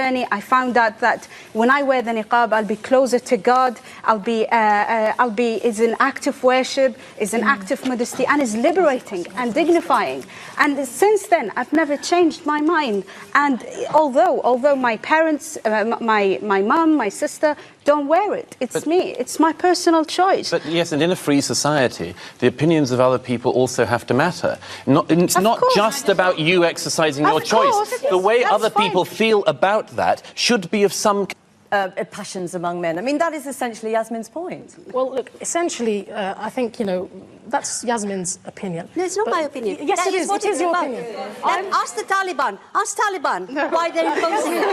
I found out that when I wear the niqab, I'll be closer to God. It's an act of worship, it's an act of modesty, and it's liberating and dignifying. And since then, I've never changed my mind. And although my parents, my mum, my sister, don't wear it. It's me. It's my personal choice. But yes, and in a free society, the opinions of other people also have to matter. It's not just about you exercising your choice. The way other people feel about that should be of some... passions among men. I mean, that is essentially Yasmin's point. Well, look, essentially, I think, that's Yasmin's opinion. No, it's not my opinion. Yes, it is. It is your opinion. Ask the Taliban. Ask Taliban why they're imposing it.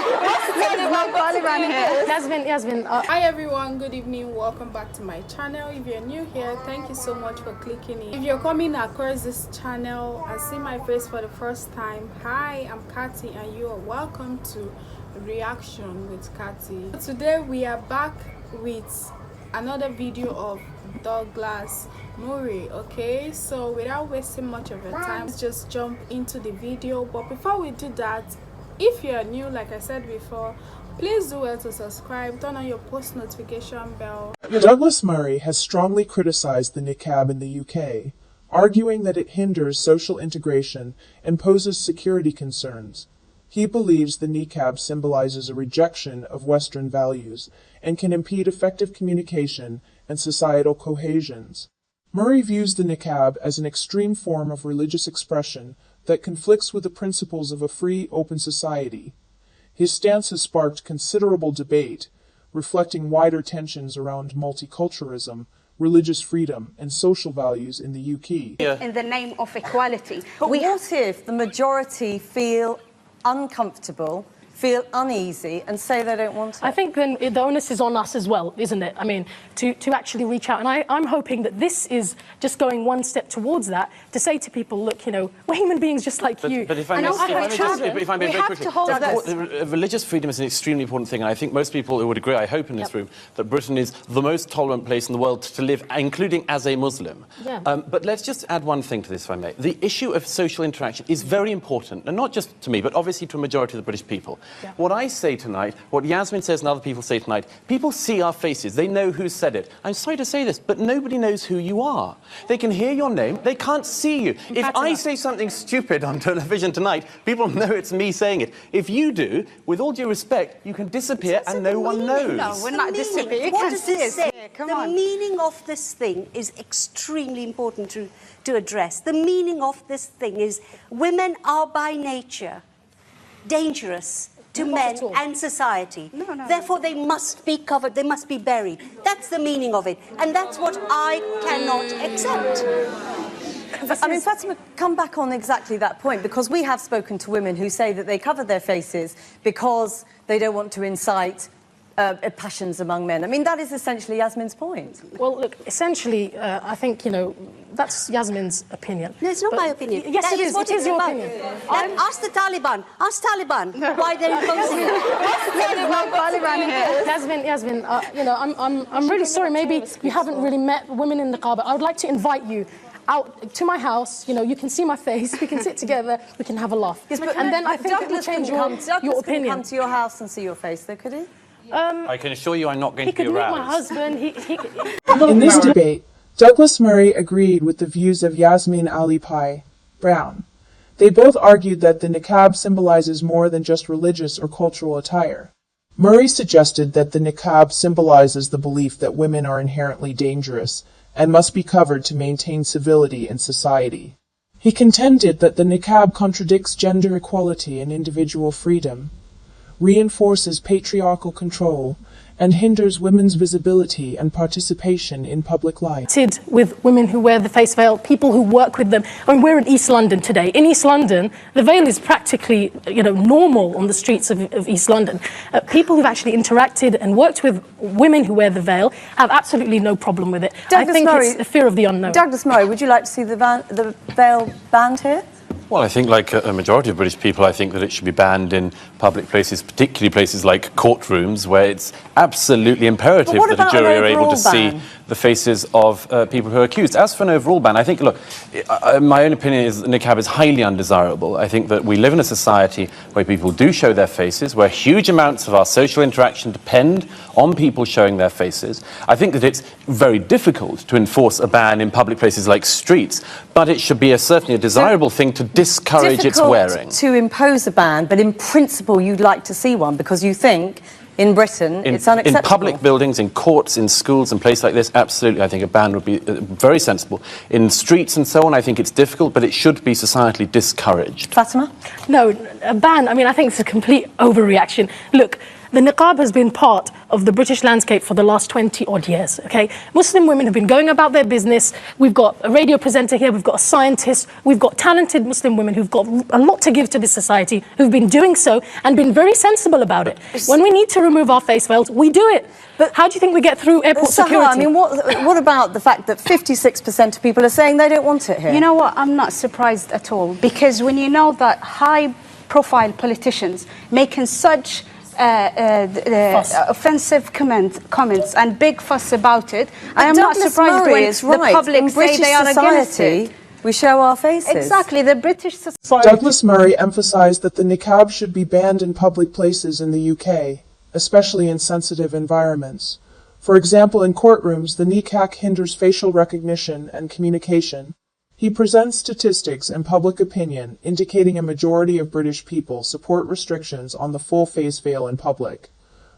Yasmin. Hi everyone, good evening. Welcome back to my channel. If you're new here, thank you so much for clicking in. If you're coming across this channel and see my face for the first time, hi, I'm Kati and you are welcome to Reaction with Kati. Today we are back with another video of Douglas Murray. Okay, so without wasting much of your time, let's just jump into the video. But before we do that, if you are new, like I said before, please do well to subscribe, turn on your post notification bell. Douglas Murray has strongly criticized the niqab in the UK, arguing that it hinders social integration and poses security concerns. He believes the niqab symbolizes a rejection of Western values and can impede effective communication and societal cohesions. Murray views the niqab as an extreme form of religious expression that conflicts with the principles of a free, open society. His stance has sparked considerable debate, reflecting wider tensions around multiculturalism, religious freedom, and social values in the UK. In the name of equality. But what if the majority feel uncomfortable, feel uneasy, and say they don't want it? I think then the onus is on us as well, isn't it? I mean, to actually reach out. And I'm hoping that this is just going one step towards that, to say to people, look, we're human beings just like you. But if I may very quickly, religious freedom is an extremely important thing, and I think most people who would agree, I hope in this room, that Britain is the most tolerant place in the world to live, including as a Muslim. Yeah. But let's just add one thing to this, if I may. The issue of social interaction is very important, and not just to me, but obviously to a majority of the British people. Yeah. What I say tonight, what Yasmin says and other people say tonight, people see our faces, they know who said it. I'm sorry to say this, but nobody knows who you are. They can hear your name, they can't see you. If I say something stupid on television tonight, people know it's me saying it. If you do, with all due respect, you can disappear and no one knows. No, we're not disappearing. What does it say? The meaning of this thing is extremely important to address. The meaning of this thing is women are by nature dangerous to men and society. Therefore, they must be covered, they must be buried. That's the meaning of it. And that's what I cannot accept. I mean, Fatima, come back on exactly that point, because we have spoken to women who say that they cover their faces because they don't want to incite passions among men. I mean, that is essentially Yasmin's point. Well, look, essentially, I think, that's Yasmin's opinion. No, it's not my opinion. Yes, it is. It is your opinion. Ask the Taliban. Ask Taliban why they're imposing it. Yasmin, I'm really sorry. Maybe you haven't really met women in the car, but I would like to invite you out to my house. You can see my face, we can sit together, we can have a laugh. Yes, but and then I think it will change your opinion. Come to your house and see your face, though, could he? I can assure you I'm not going to be aroused. He could meet my husband. In this debate, Douglas Murray agreed with the views of Yasmin Ali Pai Brown. They both argued that the niqab symbolizes more than just religious or cultural attire. Murray suggested that the niqab symbolizes the belief that women are inherently dangerous and must be covered to maintain civility in society. He contended that the niqab contradicts gender equality and individual freedom, reinforces patriarchal control, and hinders women's visibility and participation in public life. With women who wear the face veil, people who work with them. I mean, we're in East London today. In East London, the veil is practically, normal on the streets of East London. People who've actually interacted and worked with women who wear the veil have absolutely no problem with it. I think it's the fear of the unknown. Douglas Murray, would you like to see the veil banned here? Well, I think like a majority of British people, I think that it should be banned in public places, particularly places like courtrooms, where it's absolutely imperative that a jury are able to see the faces of people who are accused. As for an overall ban, I think, look, my own opinion is that niqab is highly undesirable. I think that we live in a society where people do show their faces, where huge amounts of our social interaction depend on people showing their faces. I think that it's very difficult to enforce a ban in public places like streets, but it should be certainly a desirable thing to discourage its wearing. To impose a ban, but in principle you'd like to see one because you think in Britain it's unacceptable. In public buildings, in courts, in schools and places like this, absolutely, I think a ban would be very sensible. In streets and so on, I think it's difficult, but it should be societally discouraged. Fatima? No, a ban, I mean, I think it's a complete overreaction. Look, the niqab has been part of the British landscape for the last 20-odd years, okay? Muslim women have been going about their business. We've got a radio presenter here, we've got a scientist, we've got talented Muslim women who've got a lot to give to this society, who've been doing so and been very sensible about it. When we need to remove our face veils, we do it. But how do you think we get through airport security? I mean, what about the fact that 56% of people are saying they don't want it here? You know what? I'm not surprised at all, because when you know that high-profile politicians making such offensive comments and big fuss about it, I am not surprised when the public say they are against it. We show our faces. Exactly, the British society. Douglas Murray emphasized that the niqab should be banned in public places in the UK, especially in sensitive environments. For example, in courtrooms, the niqab hinders facial recognition and communication. He presents statistics and public opinion indicating a majority of British people support restrictions on the full face veil in public.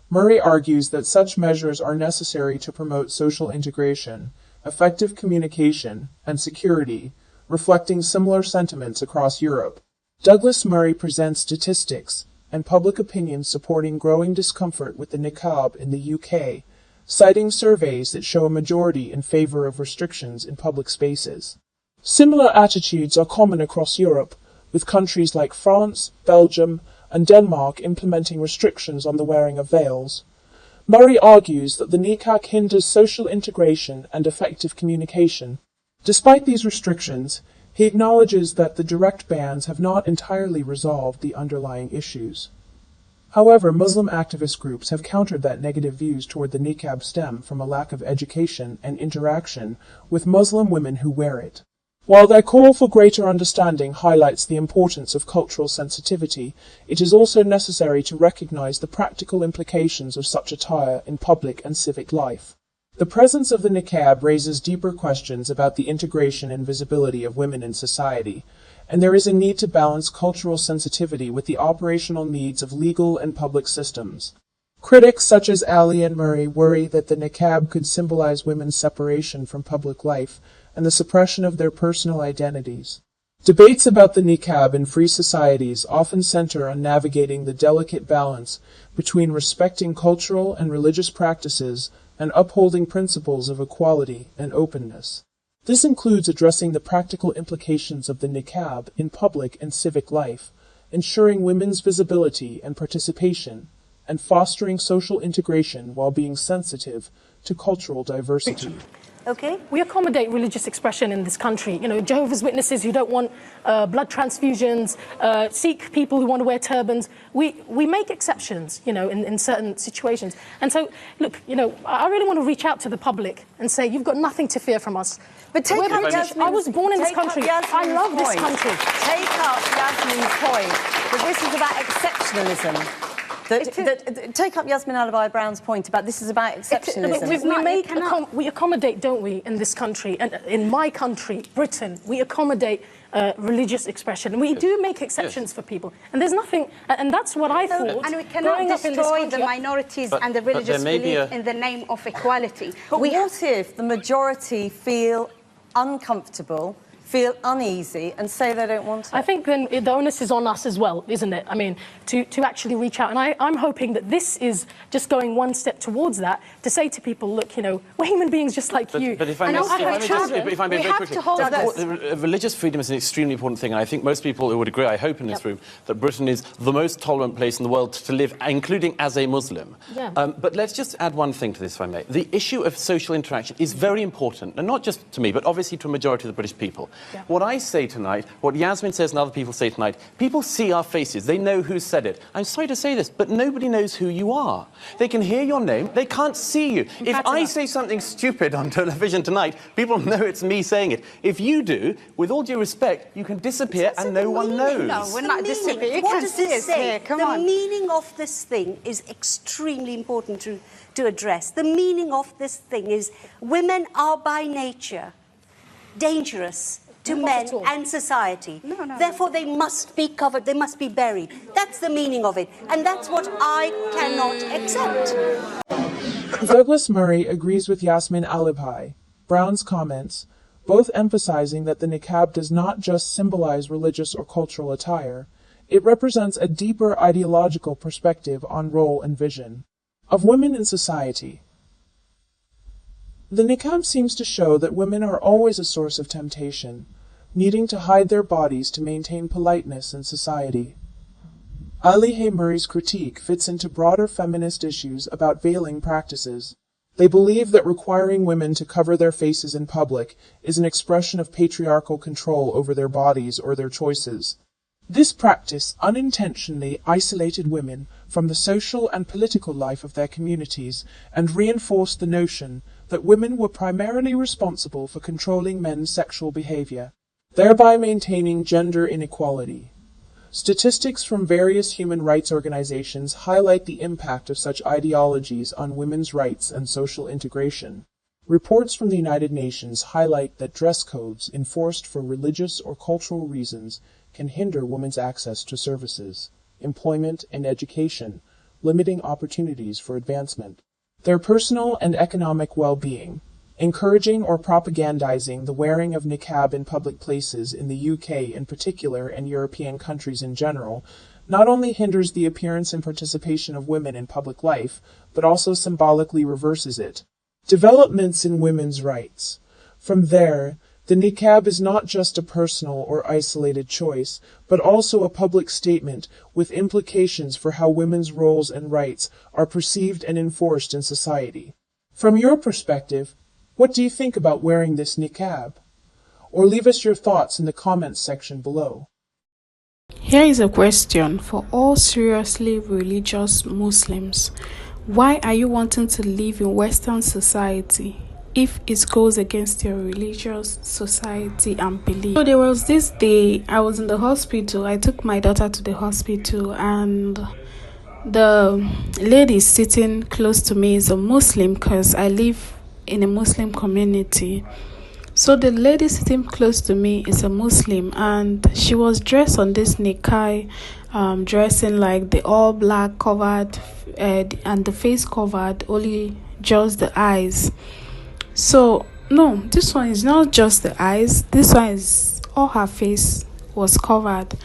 Murray argues that such measures are necessary to promote social integration, effective communication, and security, reflecting similar sentiments across Europe. Douglas Murray presents statistics and public opinion supporting growing discomfort with the niqab in the UK, citing surveys that show a majority in favor of restrictions in public spaces. Similar attitudes are common across Europe, with countries like France, Belgium, and Denmark implementing restrictions on the wearing of veils. Murray argues that the niqab hinders social integration and effective communication. Despite these restrictions, he acknowledges that the direct bans have not entirely resolved the underlying issues. However, Muslim activist groups have countered that negative views toward the niqab stem from a lack of education and interaction with Muslim women who wear it. While their call for greater understanding highlights the importance of cultural sensitivity, it is also necessary to recognize the practical implications of such attire in public and civic life. The presence of the niqab raises deeper questions about the integration and visibility of women in society, and there is a need to balance cultural sensitivity with the operational needs of legal and public systems. Critics such as Ali and Murray worry that the niqab could symbolize women's separation from public life and the suppression of their personal identities. Debates about the niqab in free societies often center on navigating the delicate balance between respecting cultural and religious practices and upholding principles of equality and openness. This includes addressing the practical implications of the niqab in public and civic life, ensuring women's visibility and participation, and fostering social integration while being sensitive to cultural diversity. Okay. We accommodate religious expression in this country. You know, Jehovah's Witnesses who don't want blood transfusions, Sikh people who want to wear turbans. We make exceptions, you know, in certain situations. And so, look, you know, I really want to reach out to the public and say, you've got nothing to fear from us. But take up Yasmin's, I was born in this country. I love this country. Take up Yasmin's point that this is about exceptionalism. Take up Yasmin Alibhai-Brown's point about this is about exceptionalism. We accommodate, don't we, in this country, and in my country, Britain, we accommodate religious expression. And we do make exceptions for people. And there's nothing, and that's what I thought. And we cannot destroy the minorities and the religious belief in the name of equality. But what if the majority feel uncomfortable, feel uneasy and say they don't want it? I think then the onus is on us as well, isn't it? I mean, to actually reach out. And I'm hoping that this is just going one step towards that, to say to people, look, you know, we're human beings just like you. But if I may very quickly, religious freedom is an extremely important thing. And I think most people would agree, I hope in this room, that Britain is the most tolerant place in the world to live, including as a Muslim. Yeah. But let's just add one thing to this, if I may. The issue of social interaction is very important, and not just to me, but obviously to a majority of the British people. Yeah. What I say tonight, what Yasmin says and other people say tonight, people see our faces. They know who said it. I'm sorry to say this, but nobody knows who you are. They can hear your name. They can't see you. If I say something stupid on television tonight, people know it's me saying it. If you do, with all due respect, you can disappear and no one knows. No, we're not disappearing. You What can does see this us say? here. Come the on. meaning of this thing is extremely important to address. The meaning of this thing is women are by nature dangerous to men and society. Therefore, they must be covered, they must be buried. That's the meaning of it. And that's what I cannot accept. Douglas Murray agrees with Yasmin Alibhai, Brown's comments, both emphasizing that the niqab does not just symbolize religious or cultural attire, it represents a deeper ideological perspective on role and vision of women in society. The niqab seems to show that women are always a source of temptation, needing to hide their bodies to maintain politeness in society. Ali Hay Murray's critique fits into broader feminist issues about veiling practices. They believe that requiring women to cover their faces in public is an expression of patriarchal control over their bodies or their choices. This practice unintentionally isolated women from the social and political life of their communities and reinforced the notion that women were primarily responsible for controlling men's sexual behavior, thereby maintaining gender inequality. Statistics from various human rights organizations highlight the impact of such ideologies on women's rights and social integration. Reports from the United Nations highlight that dress codes enforced for religious or cultural reasons can hinder women's access to services, employment, and education, limiting opportunities for advancement. Their personal and economic well-being, encouraging or propagandizing the wearing of niqab in public places in the UK in particular and European countries in general, not only hinders the appearance and participation of women in public life, but also symbolically reverses it. Developments in women's rights. From there, the niqab is not just a personal or isolated choice, but also a public statement with implications for how women's roles and rights are perceived and enforced in society. From your perspective, what do you think about wearing this niqab? Or leave us your thoughts in the comments section below. Here is a question for all seriously religious Muslims. Why are you wanting to live in Western society if it goes against your religious society and belief? So there was this day I was in the hospital. I took my daughter to the hospital, and the lady sitting close to me is a Muslim because I live in a Muslim community. So the lady sitting close to me is a Muslim, and she was dressed on this niqab, dressing like the all black covered and the face covered, only just the eyes. So no, this one is not just the eyes, this one is all her face was covered.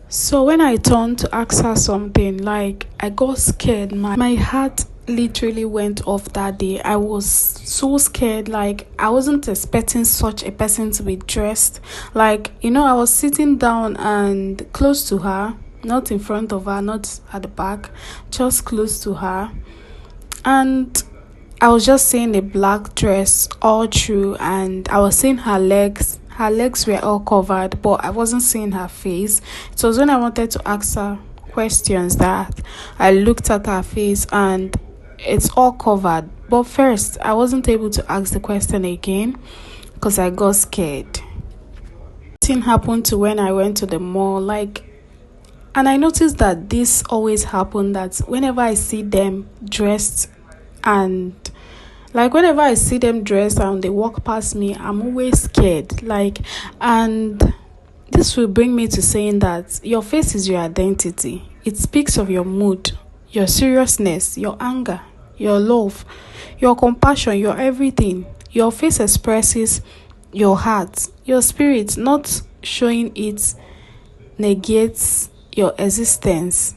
So when I turned to ask her something, like, I got scared. My heart literally went off that day. I was so scared. Like, I wasn't expecting such a person to be dressed. Like, I was sitting down and close to her, not in front of her, not at the back, just close to her. And I was just seeing a black dress all through, and I was seeing her legs. Her legs were all covered, but I wasn't seeing her face. It was when I wanted to ask her questions that I looked at her face, and it's all covered. But first, I wasn't able to ask the question again because I got scared. Thing happened to when I went to the mall, and I noticed that this always happened, that whenever I see them dressed and whenever I see them dressed and they walk past me, I'm always scared. And this will bring me to saying that your face is your identity. It speaks of your mood, your seriousness, your anger, your love, your compassion, your everything. Your face expresses your heart, your spirit. Not showing it negates your existence.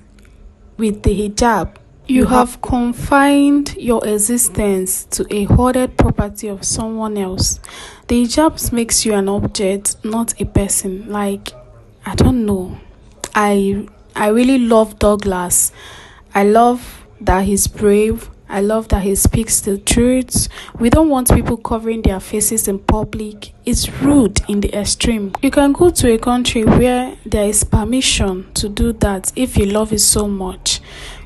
With the hijab, you have confined your existence to a hoarded property of someone else. The hijab makes you an object, not a person. I don't know. I really love Douglas. I love that he's brave. I love that he speaks the truth. We don't want people covering their faces in public. It's rude in the extreme. You can go to a country where there is permission to do that if you love it so much.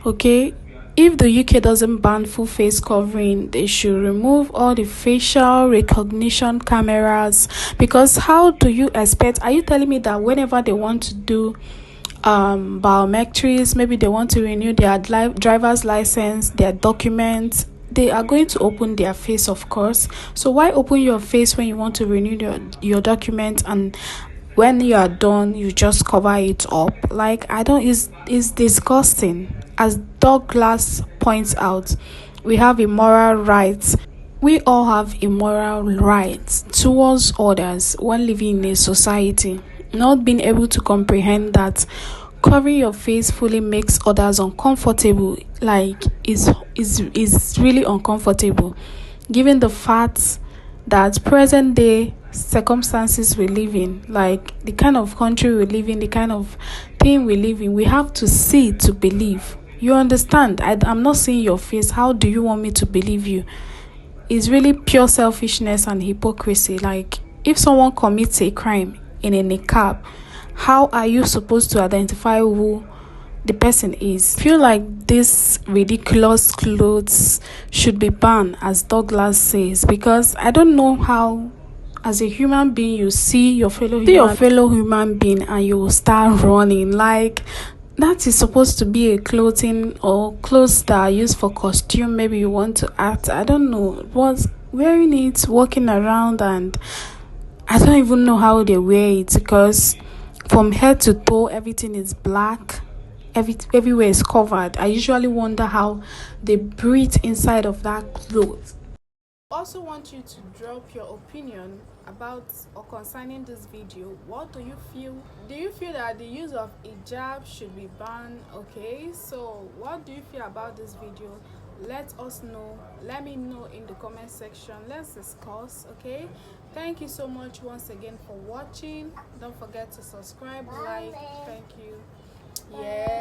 Okay? If the UK doesn't ban full face covering, they should remove all the facial recognition cameras. Because how do you expect? Are you telling me that whenever they want to do biometrics, maybe they want to renew their driver's license, their documents, they are going to open their face, of course? So why open your face when you want to renew your document, and when you are done you just cover it up? Like, I don't, it's disgusting. As Douglas points out, we have immoral rights. We all have immoral rights towards others when living in a society. Not being able to comprehend that covering your face fully makes others uncomfortable, like, is really uncomfortable, given the fact that present day circumstances we live in, like the kind of country we live in, the kind of thing we live in. We have to see to believe. You understand? I'm not seeing your face. How do you want me to believe you? It's really pure selfishness and hypocrisy. Like, if someone commits a crime in a niqab, how are you supposed to identify who the person is? I feel like this ridiculous clothes should be banned, as Douglas says, because I don't know how, as a human being, you see your fellow human being and you will start running. Like, that is supposed to be a clothing or clothes that are used for costume. Maybe you want to act, I don't know, was wearing it, walking around, and I don't even know how they wear it, because from head to toe everything is black, everywhere is covered. I usually wonder how they breathe inside of that clothes. Also want you to drop your opinion about or concerning this video. What do you feel? Do you feel that the use of hijab should be banned? Okay, so what do you feel about this video? Let us know. Let me know in the comment section. Let's discuss. Okay, thank you so much once again for watching. Don't forget to subscribe, like. Thank you. Yeah.